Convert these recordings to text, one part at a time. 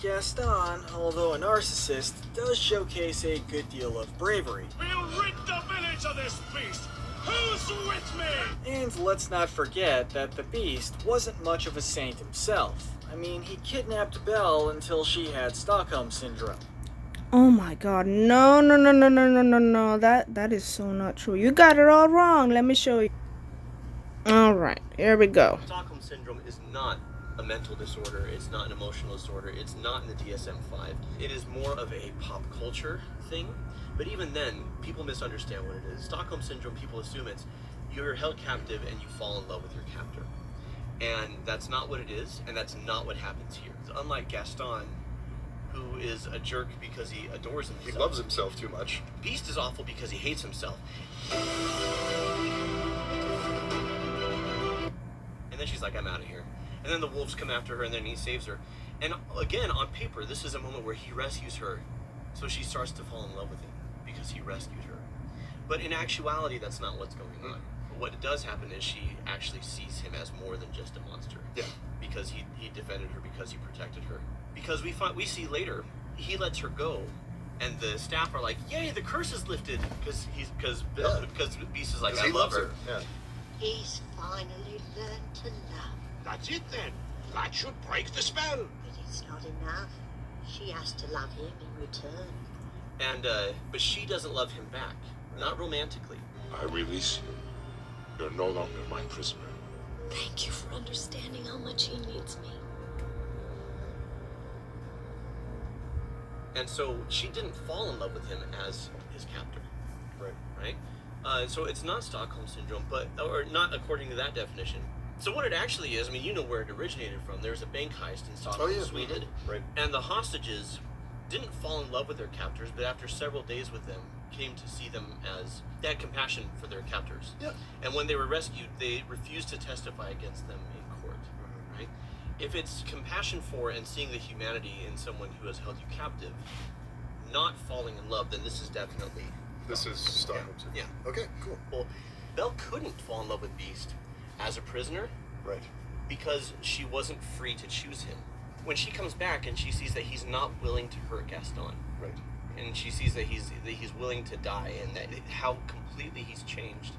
Gaston, although a narcissist, does showcase a good deal of bravery. We'll rid the village of this beast! Who's with me? And let's not forget that the Beast wasn't much of a saint himself. I mean, he kidnapped Belle until she had Stockholm Syndrome. Oh my god, no. That is so not true. You got it all wrong. Let me show you. Alright, here we go. Stockholm Syndrome is not a mental disorder, it's not an emotional disorder, it's not in the DSM-5. It is more of a pop culture thing, but even then, people misunderstand what it is. Stockholm Syndrome, people assume it's you're held captive and you fall in love with your captor. And that's not what it is, and that's not what happens here. Unlike Gaston, who is a jerk because he adores himself. He loves himself too much. Beast is awful because he hates himself. And then she's like, I'm out of here. And then the wolves come after her, and then he saves her. And again, on paper, this is a moment where he rescues her. So she starts to fall in love with him because he rescued her. But in actuality, that's not what's going on. What does happen is she actually sees him as more than just a monster. Yeah. Because he defended her, because he protected her. Because we see later, he lets her go. And the staff are like, yay, the curse is lifted. Because Beast is like, I love her. Yeah. He's finally learned to love. That's it then. That should break the spell. But it's not enough. She has to love him in return. And but she doesn't love him back. Not romantically. I release you. You're no longer my prisoner. Thank you for understanding how much he needs me. And so she didn't fall in love with him as his captor. Right? So it's not Stockholm Syndrome, or not according to that definition. So what it actually is, I mean, you know where it originated from. There's a bank heist in Stockholm, Sweden. Right. And the hostages didn't fall in love with their captors, but after several days with them, came to see them as, they had compassion for their captors. Yeah. And when they were rescued, they refused to testify against them in court, right? If it's compassion for and seeing the humanity in someone who has held you captive, not falling in love, then this is definitely... This is Stockholm Syndrome. Yeah. Okay, cool. Well, Belle couldn't fall in love with Beast as a prisoner Right. because she wasn't free to choose him. When she comes back and she sees that he's not willing to hurt Gaston, Right. and she sees that he's willing to die, and that how completely he's changed,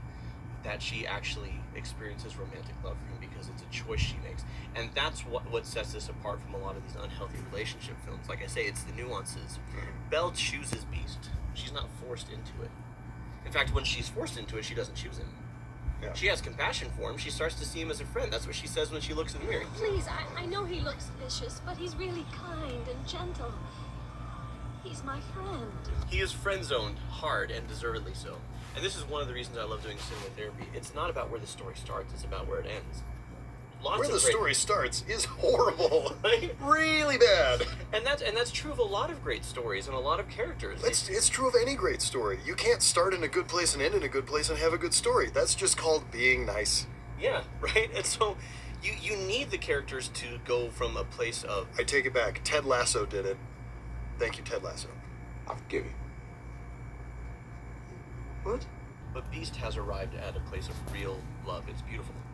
that she actually experiences romantic love for him because it's a choice she makes. And that's what sets this apart from a lot of these unhealthy relationship films. Like I say, it's the nuances. Belle chooses Beast. She's not forced into it. In fact, when she's forced into it, she doesn't choose him. Yeah. She has compassion for him. She starts to see him as a friend. That's what she says when she looks in the mirror. Please, I know he looks vicious, but he's really kind and gentle. He's my friend. He is friend-zoned hard, and deservedly so. And this is one of the reasons I love doing cinema therapy. It's not about where the story starts, it's about where it ends. Where the story starts is horrible. Right? Really bad. And that's true of a lot of great stories and a lot of characters. It's true of any great story. You can't start in a good place and end in a good place and have a good story. That's just called being nice. Yeah, right? And so you need the characters to go from a place of... I take it back. Ted Lasso did it. Thank you, Ted Lasso. I forgive you. What? But Beast has arrived at a place of real love. It's beautiful.